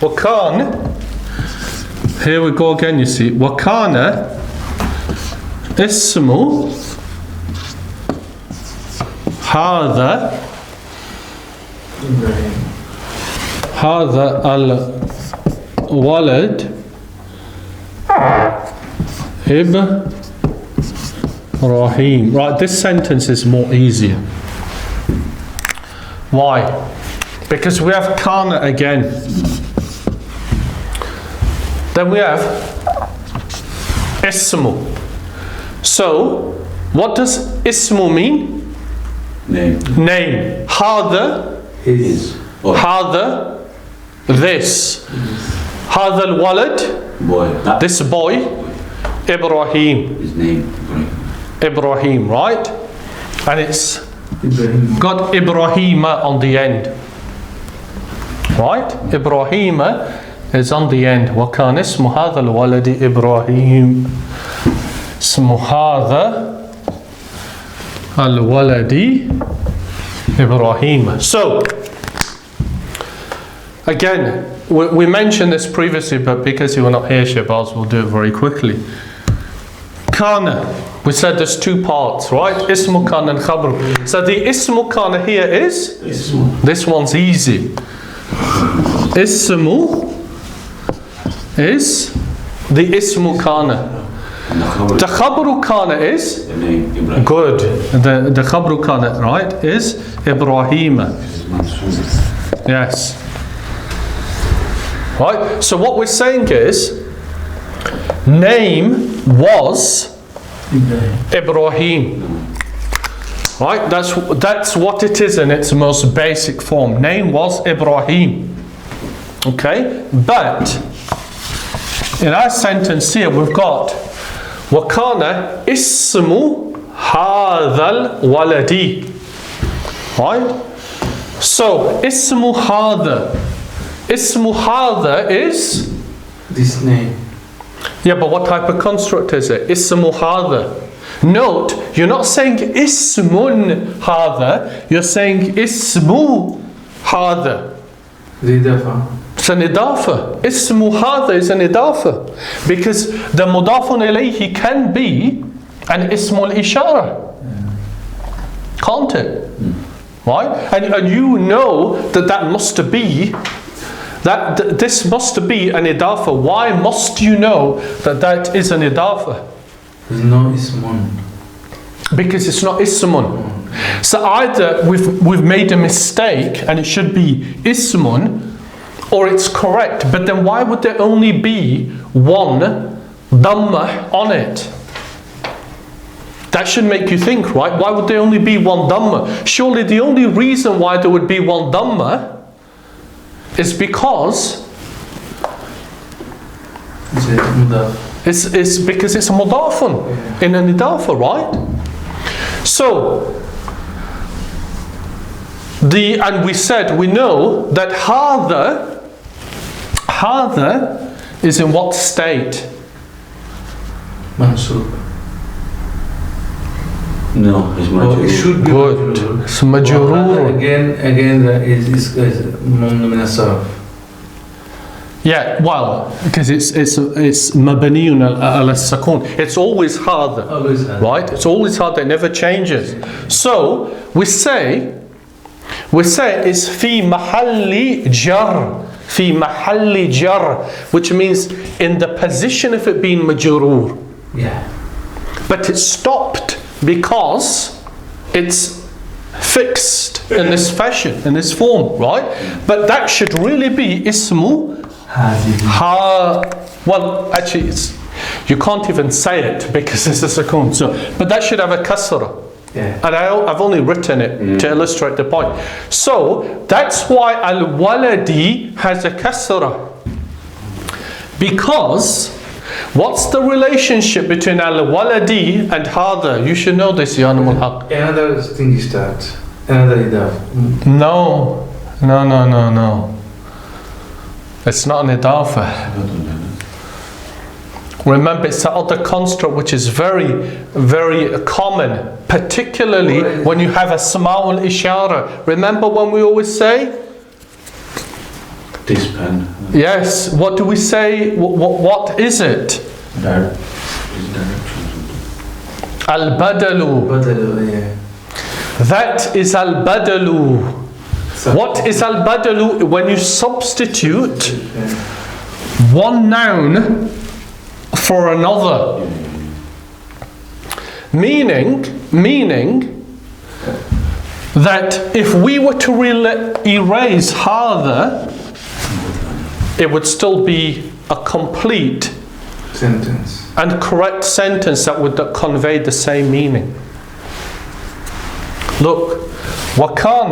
وكان, here we go again, you see, وكان اسم هذا الولد Ibraaheem. Right, this sentence is more easier. Why? Because we have kana again. Then we have ismu. So, what does ismu mean? Name. Name. Hada. His. Hada. This. Hada al-walad. Boy. This boy. Ibraaheem. His name. Ibraaheem, right? And it's Ibrahim. got Ibraaheem on the end. Right? Ibraaheem is on the end. وكان اسم هذا الولد إبراهيم. اسم هذا الولد إبراهيم. So, again, we mentioned this previously, but because you were not here, Shabazz, we'll do it very quickly. Kana, we said there's two parts, right? Ismu kana and khabru. So the ismu kana here is? Ismu. This one's easy. Ismu is the ismu kana. The khabru kana is? The name Ibrahim. Good. The khabru kana, right, is Ibraaheem. Yes. Right, so what we're saying is, name was Ibraaheem. Right, that's what it is in its most basic form. Name was Ibraaheem. Okay, but in our sentence here we've got وَكَانَ إِسْمُ هَذَا الْوَلَدِ. Right, so ismu hada. Ismu hada is This name. Yeah, but what type of construct is it? Ismu hada. Note, you're not saying ismun hada, you're saying ismu hada. It's an idafa. Ismu hada is an idafa. Because the mudafun ilayhi can be an ismul ishara. Can't it? Right? And you know that must be this must be an idafa. Why must you know that is an idafa? There's no ismun. Because it's not ismun. So either we've made a mistake and it should be ismun, or it's correct. But then why would there only be one dhamma on it? That should make you think, right? Why would there only be one dhamma? Surely the only reason why there would be one dhamma is because it's because it's a mudafun in an idafa, right? So and we said we know that hadha is in what state? Mansub. No, it's majrur. It should be Good. It's majrur. Again, is mamnu min as-sarf. Yeah, well, because it's mabaniyun al-sakun. It's always hadha. Always hadha. Right? It's always hadha. It never changes. So we say it's fi mahalli jar. Fi mahalli jar, which means in the position of it being majrur. Yeah. But it stopped because it's fixed in this fashion, in this form, right? But that should really be ismu well, actually you can't even say it because it's a sakun. So, but that should have a kasra. Yeah. And I've only written it to illustrate the point. So that's why al-waladi has a kasra. Because what's the relationship between al-waladi and hadha? You should know this, Ya Anamul Haq. Another thing is that another idaf. No. It's not an idafa. Remember, it's that other construct which is very, very common, particularly when you have a sama'ul ishara. Remember when we always say? This pen. Yes, what do we say? What is it? Al-Badalu. Badal, yeah. That is al-Badalu. What is al-Badalu? When you substitute one noun for another. Meaning that if we were to erase hadha, it would still be a complete Sentence. and correct sentence that would convey the same meaning. Look, وَكَانَ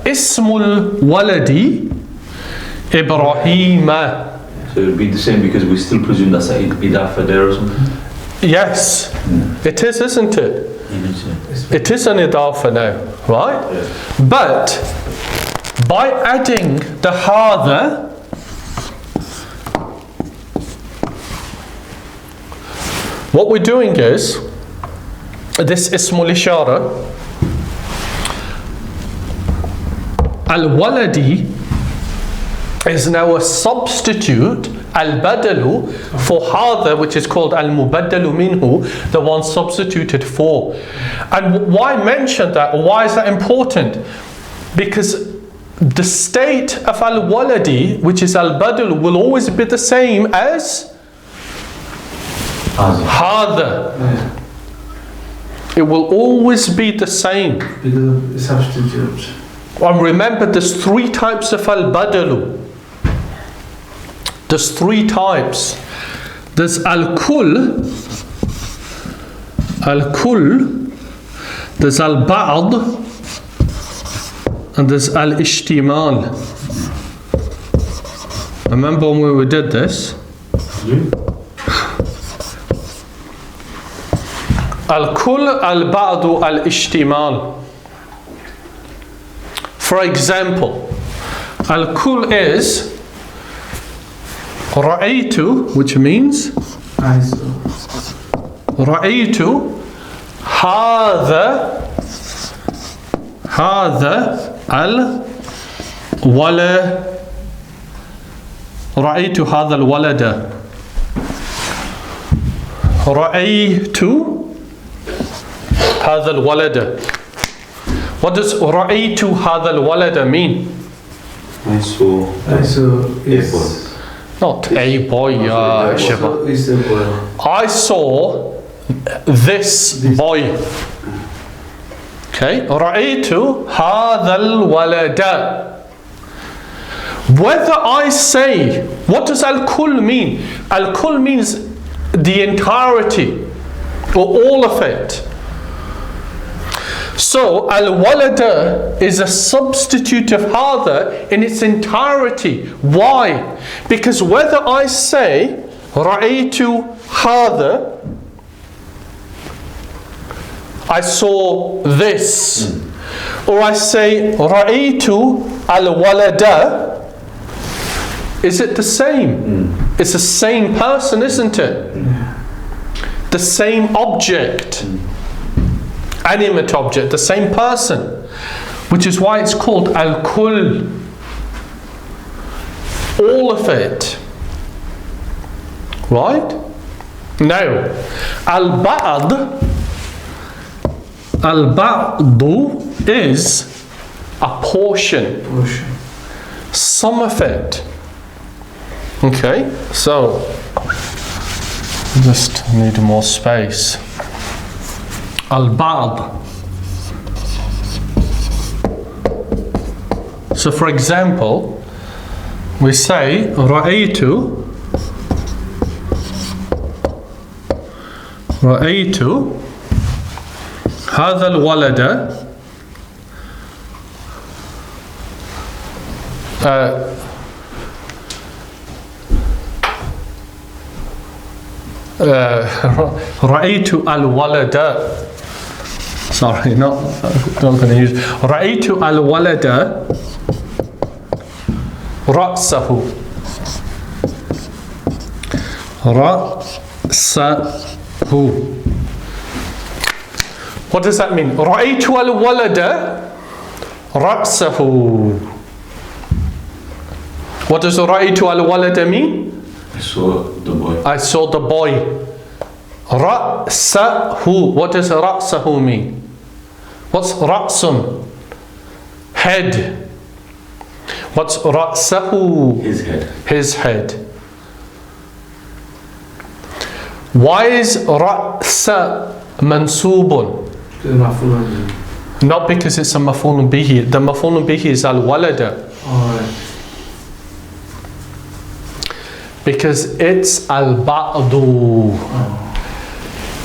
اسْمُ الْوَلَدِ إِبْرَاهِيمَ. So it would be the same because we still presume that's a idafa there or something? Yes, it is, isn't it? It is an idafa now, right? Yeah. But by adding the hadha, what we're doing is, this ismul ishara, al-waladi is now a substitute, al-badalu, for hadha, which is called al-mubaddalu minhu, the one substituted for. And why mention that? Why is that important? Because the state of al-waladi, which is al-badalu, will always be the same as hadha. Yeah. It will always be the same. Because of substitute. And remember, there's three types of al-badalu. There's three types. There's al-kull, there's al-ba'd, and there's al-ishtimal. Remember when we did this? Al-kull, al-ba'd, al-ishtimal. For example, al-kull is رأيت, which means I saw. رأيت هذا الولد رأيت هذا الولد رأيت هذا الولد. What does رأيت هذا الولد mean? I saw Is Not a boy, Shiva. is a boy. I saw this boy. Okay, رأيت هذا الولد. Whether I say, what does al-kull mean? Al-kull means the entirety or all of it. So al-walada is a substitute of hadha in its entirety. Why? Because whether I say ra'aytu hadha, I saw this, or I say ra'aytu al-walada, is it the same? It's the same person, isn't it? The same object. Animate object, the same person, which is why it's called al-kull. All of it. Right? Now, al-ba'd is a portion. Some of it. Okay, so just need more space. Al-Ba'd. So for example, we say رأيت هذا الولد رأيت الولد. Sorry, not going to use. رأيت الولد رأسه. What does that mean? رأيت الولد رأسه. What does رأيت الولد mean? I saw the boy. I saw the boy. رأسه. What does رأسه mean? What's رأس? Head. What's رأسه? His head. His head. Why is رأس منصوب? Not because it's a مفعول به. The مفعول به is الولد. Alright. Because it's al-Ba'du.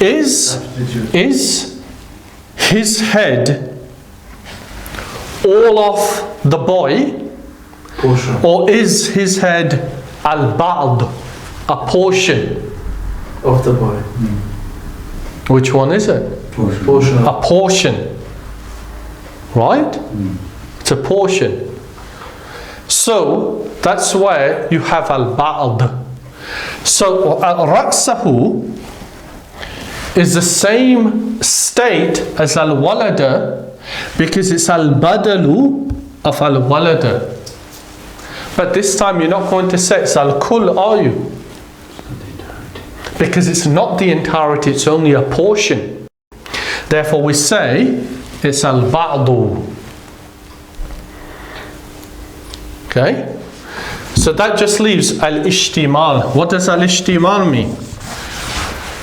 Is his head all of the boy, Portion. or is his head al-Ba'd, a portion? Of the boy. Which one is it? Portion. A portion. Right? It's a portion. So that's where you have al-Ba'd. So al-Ra'sahu is the same state as al-Walada because it's al-Badalu of al-Walada. But this time you're not going to say it's al-Kull, are you? Because it's not the entirety, it's only a portion. Therefore we say it's al-Ba'du. Okay? So that just leaves al-Ishtimal. What does al-Ishtimal mean?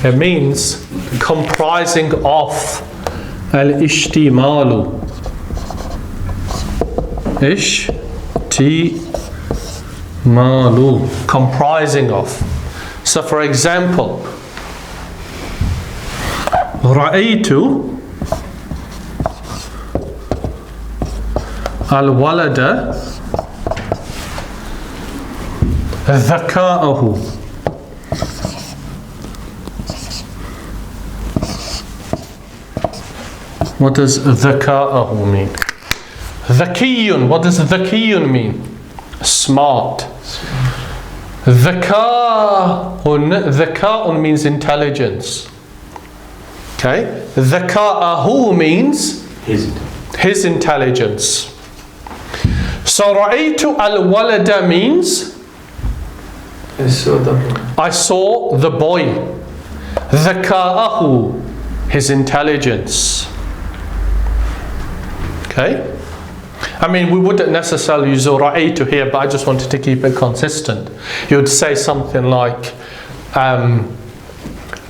It means comprising of. Al-Ishtimalu. Ishtimalu. Comprising of. So for example, Ra'aytu al-walada ذكاءه. What does ذكاءه mean? ذكي. What does ذكي mean? Smart. ذكاء means intelligence. Okay? ذكاءه means his intelligence. So رأيت الولد means I saw the boy. I saw the boy. ذكاءه, his intelligence. Okay? I mean, we wouldn't necessarily use رأيت here, but I just wanted to keep it consistent. You would say something like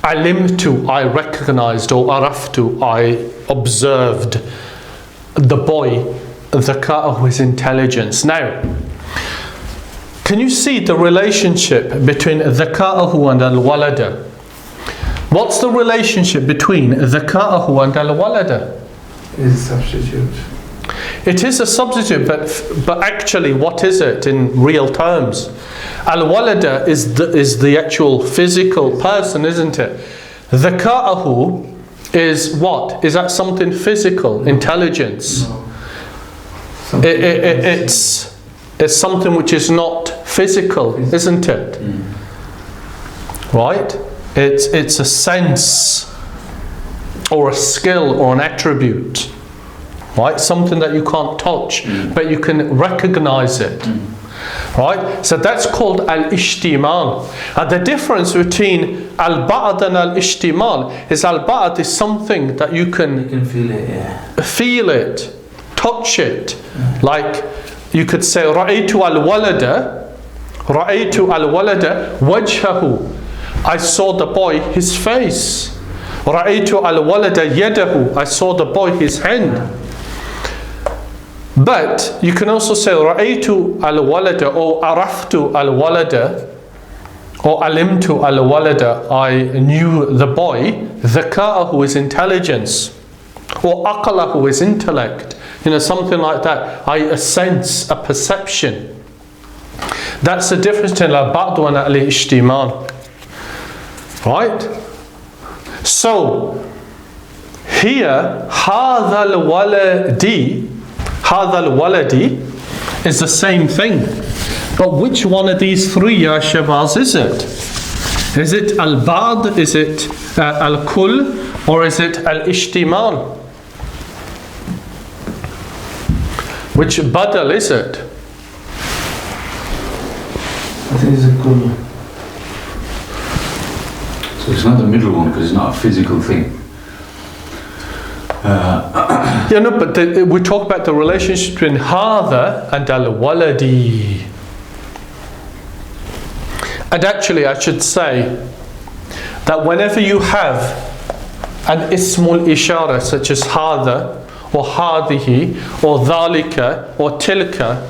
علمت, I recognized, or عرفت, I observed the boy. ذكاءه, his intelligence. Now, can you see the relationship between ذكاءه and al-walada? What's the relationship between ذكاءه and al-walada? Is a substitute. It is a substitute, but actually, what is it in real terms? Al-walada is the actual physical person, isn't it? ذكاءه is what? Is that something physical, intelligence? No. It's something which is not physical, isn't it? Right? It's a sense or a skill or an attribute. Right? Something that you can't touch, but you can recognize it. Right? So that's called al-ishtimal. And the difference between al-ba'd and al-ishtimal is al-ba'd is something that you You can can feel it, yeah. feel it, touch it. Like you could say رأيت الولد وجهه. I saw the boy, his face. رأيت الولد يده. I saw the boy, his hand. But you can also say رأيت الولد or عرفت الولد or علمت الولد. I knew the boy. ذكاءه is intelligence, or عقله is intellect. You know, something like that. A sense, a perception. That's the difference between al-ba'd and al-ishtimal. Right? So, here, هذا الولد is the same thing. But which one of these three, ya shabaz, is it? Is it al-ba'd, is it al-kull, or is it al-ishtimal? Which badal is it? It is a kull. So it's not the middle one because it's not a physical thing. Yeah, no, but we talk about the relationship between هذا and al-waladi. And actually, I should say that whenever you have an ismul ishara such as هذا or هذه or ذلك or tilka,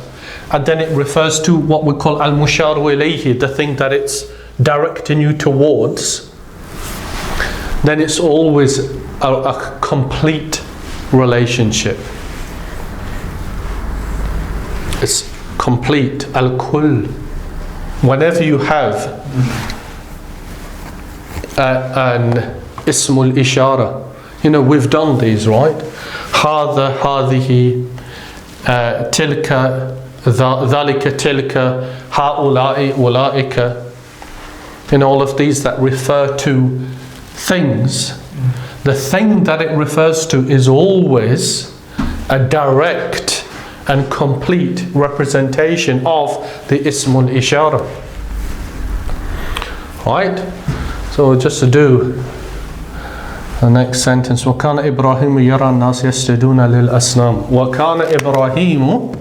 and then it refers to what we call al-musharu ilayhi, the thing that it's directing you towards, then it's always a complete relationship. It's complete, al-kull. Whenever you have an ismul ishara, you know, we've done these, right? هذا هذه تلك ذلك تلك هؤلاء أولئك. In all of these that refer to things, the thing that it refers to is always a direct and complete representation of the ismul ishara. Right? So just to do the next sentence, وَكَانَ إِبْرَاهِيمُ يَرَى النَّاسِ يَسْجُدُونَ لِلْأَصْنَامِ. وَكَانَ إِبْرَاهِيمُ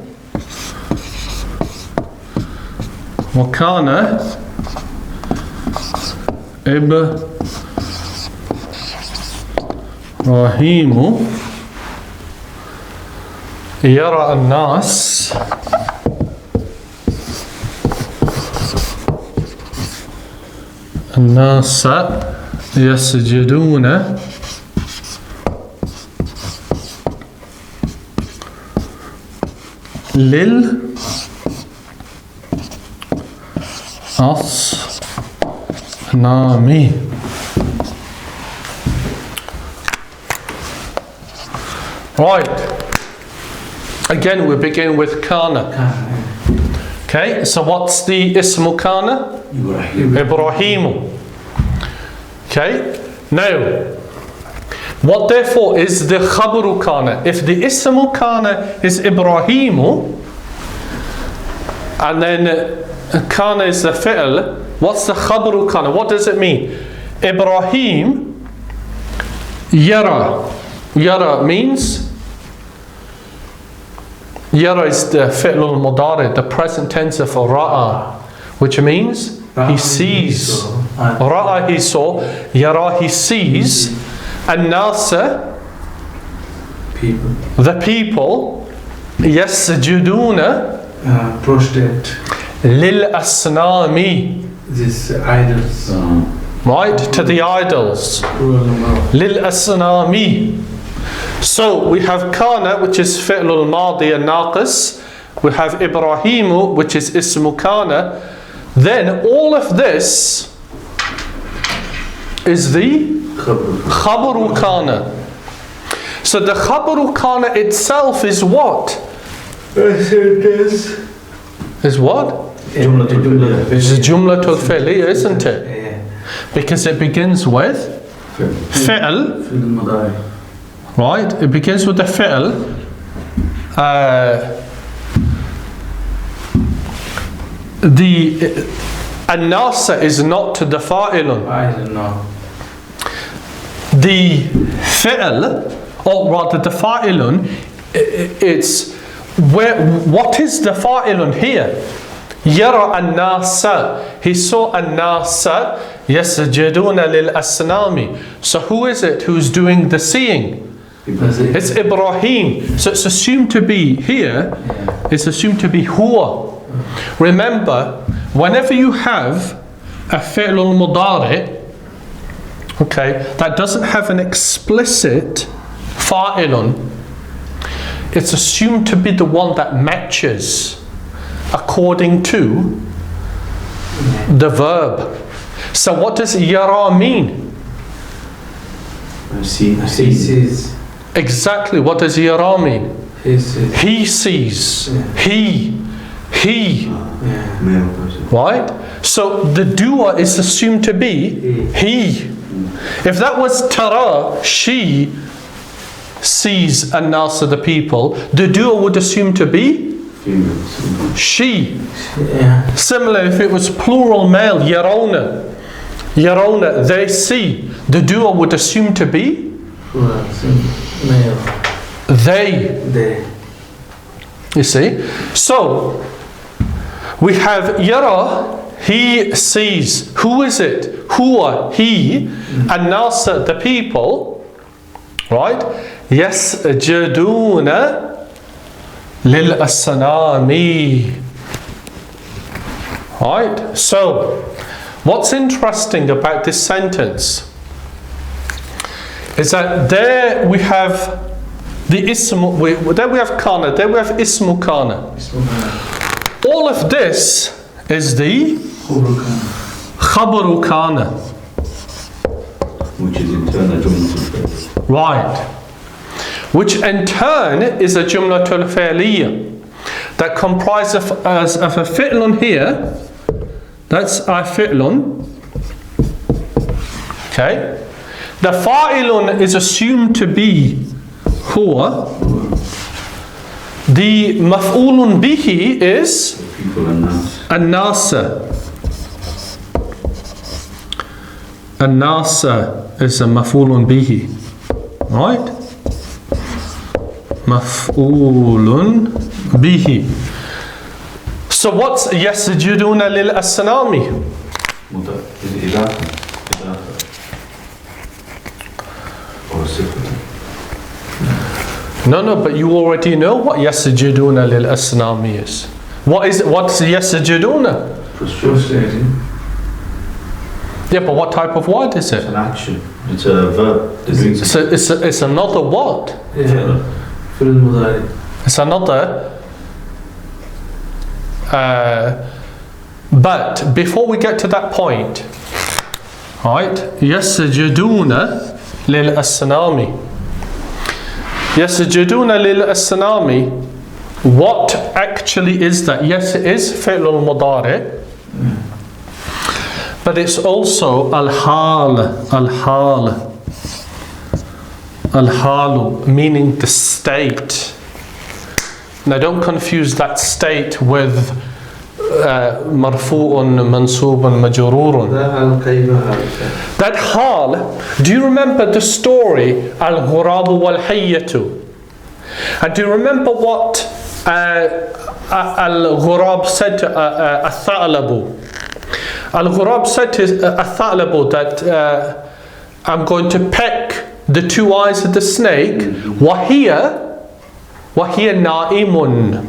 يرى الناس يسجدون للأصنام. Right. Again, we begin with kana. Okay, so what's the ismu kana? Ibraaheem. Okay, now, what therefore is the khabaru kana? If the ismu kana is Ibraaheem, and then kana is the fi'l, what's the khabaru kana? What does it mean? Ibraaheem, yara. Yara means, yara is the fi'l al-mudari, the present tense of ra'a, which means he sees. Ra'a he saw, yara he sees, and nasa, the people, yasjuduna, prostrate, lil asnami, these idols, right, to the idols, lil asnami. So we have kana, which is fi'l al-madi and naqis. We have Ibraaheem, which is ismu kana. Then all of this is the khabaru kana. So the khabaru kana itself is what? Is what? It's a jumlatul fi'liya, isn't it? Because it begins with fi'l. Right? It begins with the fi'l. The an-nasa is not the fa'ilun. The fi'l, or rather the fa'ilun, it's where, what is the fa'ilun here? Yara an-nasa, he saw an-nasa yasjuduna lil asnami. So who is it who's doing the seeing? It's Ibraaheem. So it's assumed to be here, it's assumed to be huwa. Remember, whenever you have a fi'l al-mudari, okay, that doesn't have an explicit fa'ilun, it's assumed to be the one that matches according to the verb. So what does yara mean? sees. Exactly, what does yara mean? He sees. He. Right? So the doer is assumed to be he. If that was tara, she sees an-nas, the people, the doer would assume to be Female. She. Yeah. Similar, if it was plural male, yarona. Yarona, they see. The doer would assume to be Plural. Male. they. They. You see? So, we have yara, he sees. Who is it? Huwa, he. And nasa, the people. Right? Yasjaduna lil-asnami. Right? So, what's interesting about this sentence is that there we have the ismu, there we have kana, there we have ismu kana. All of this is the khabaru kana. Which is in turn a jumlatul fi'l. Right. Which in turn is a jumlatul fi'liyah that comprises of a fi'lun here. That's a fi'lun. Okay. The fa'ilun is assumed to be huwa. The maf'ulun bihi is People and nas. an-nasa. An-nasa is a maf'ulun bihi. Right? Maf'ulun bihi. So what's yasjuduna lil-asnami? Is it idafa? Or sifat? No, but you already know what yasjuduna lil-asnami is. What's yasjuduna? Prostrating. Yeah, but what type of word is It's it? an action. It's a verb. They're doing something. So it's another what? Yeah. فعل المضارع. It's another. But before we get to that point, right? Yasjuduna lil-asnami. Yasjuduna lil-asnami. What actually is that? Yes, it is fi'l al-mudari. But it's also al-Hal. Al-Hal. Al-Halu, meaning the state. Now don't confuse that state with marfu'un, mansubun, majrurun. That hal, do you remember the story al-ghurabu wal-hayyatu? And do you remember what al-ghurab said to al-tha'labu? Al-ghurab said to al-tha'labu that I'm going to peck the two eyes of the snake. Wahiya na'imun.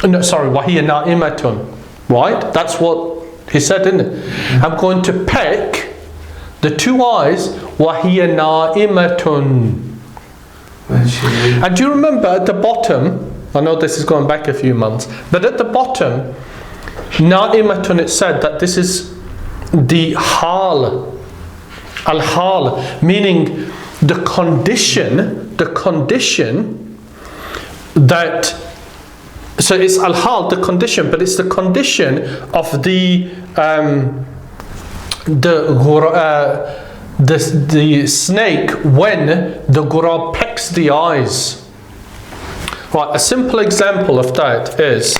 No, sorry, wahiya na'imatun. Right? That's what he said, didn't it? I'm going to peck the two eyes. Wahiya na'imatun. And do you remember at the bottom, I know this is going back a few months, but at the bottom, na'imatun, it said that this is the hal. Al-hal, meaning the condition that, so it's al-hal, the condition, but it's the condition of the snake when the ghurab pecks the eyes. Right, a simple example of that is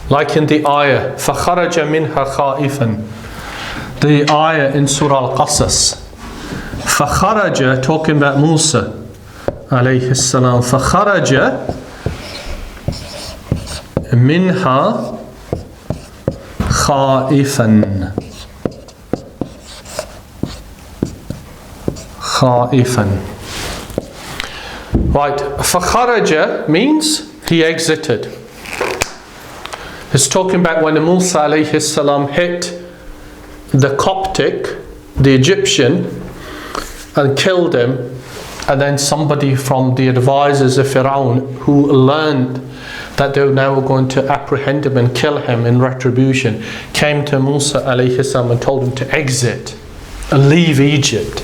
like in the ayah فَخَرَجَ مِنْهَا خَائِفًا, the ayah in Surah Al-Qasas. فَخَرَجَ, talking about Musa عليه السلام, فَخَرَجَ منها خائفا. Right, فَخَرَجَ means he exited. It's talking about when Musa alayhi salam hit the Coptic, the Egyptian, and killed him, and then somebody from the advisors of Pharaoh who learned that they were now going to apprehend him and kill him in retribution, came to Musa alayhi salam and told him to exit and leave Egypt.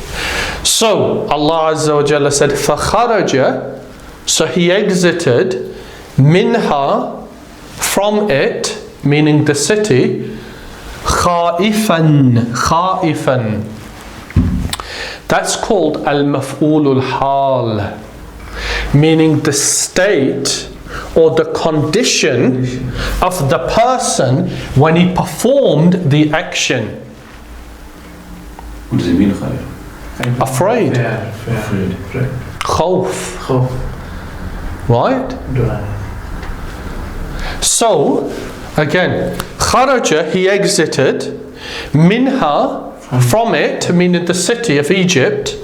So Allah Azza wa Jalla said فَخَرَجَ, so he exited, minha, from it, meaning the city, خائفا. That's called al-maf'ulul hal, meaning the state or the condition of the person when he performed the action. What does it mean, Khalid? Afraid. Afraid. Khawf. خوف. Right? So, again, kharaja, he exited, minha, from it, meaning the city of Egypt.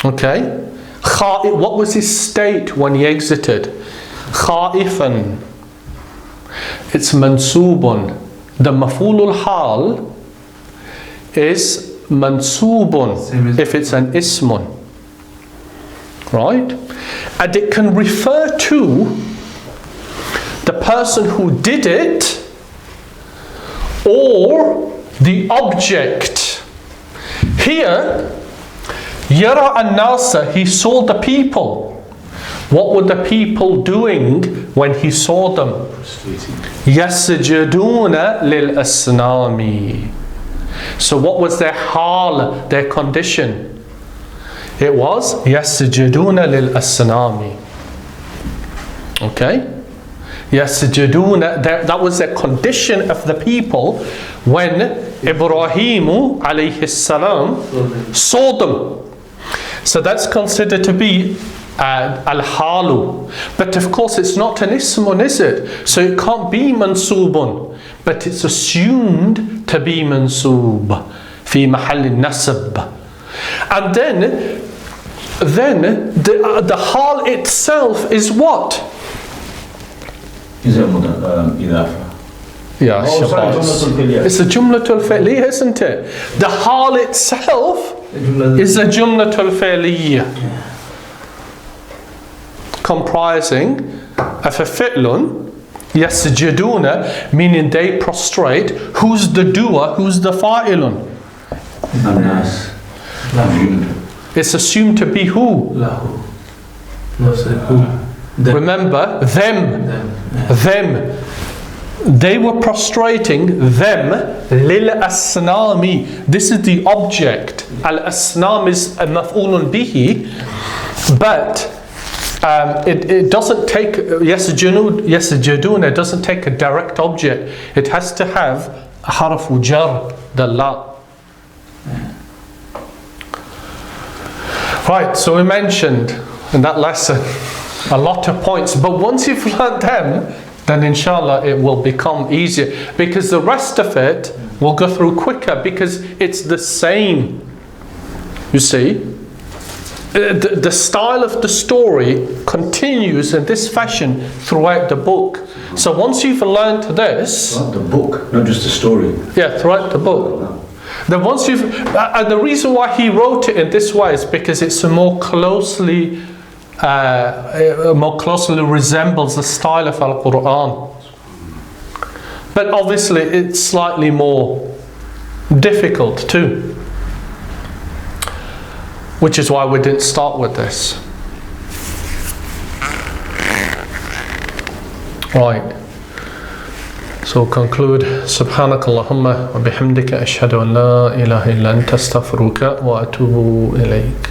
Okay? What was his state when he exited? Khaifan. It's mansubun. The maf'ulul hal is mansubun if it's an ismun. Right? And it can refer to the person who did it or the object. Here, Yara an-Nasa, he saw the people. What were the people doing when he saw them? Yasjuduna lil-asnami. So what was their hal, their condition? It was yasjuduna lil-asnami. Okay? Yasjuduna, that was the condition of the people when Ibraaheem عليه السلام saw them. So that's considered to be al-Halu. But of course it's not an ismun, is it? So it can't be mansubun. But it's assumed to be mansub. في محل النسب. And then the hal itself is what? Is it idafa? Yeah, Jumlatul it's a jumlatul fi'liyah, isn't it? The hal itself is a jumlatul fi'liyah, comprising of a fi'lun, yasjuduna, meaning they prostrate. Who's the doer? Who's the fa'ilun? An-nas. It's assumed to be who? Lahu. No, say who? Them. Remember, them. Them. They were prostrating them lil asnami. This is the object. Al asnam is a maf'ulun bihi, but it doesn't take yasjuduna doesn't take a direct object. It has to have a harfu jar, the la. Right, so we mentioned in that lesson a lot of points, but once you've learned them, then inshallah it will become easier, because the rest of it will go through quicker, because it's the same. You see, the style of the story continues in this fashion throughout the book. So once you've learned this, Throughout the book, not just the story. yeah, throughout the book. Then once you've, and the reason why he wrote it in this way is because it's more closely resembles the style of Al-Quran. But obviously it's slightly more difficult too, which is why we didn't start with this. Right. So conclude. Subhanakallahumma wa bihamdika ashhadu an la ilaha illa anta astaghfiruka wa atubu ilayk.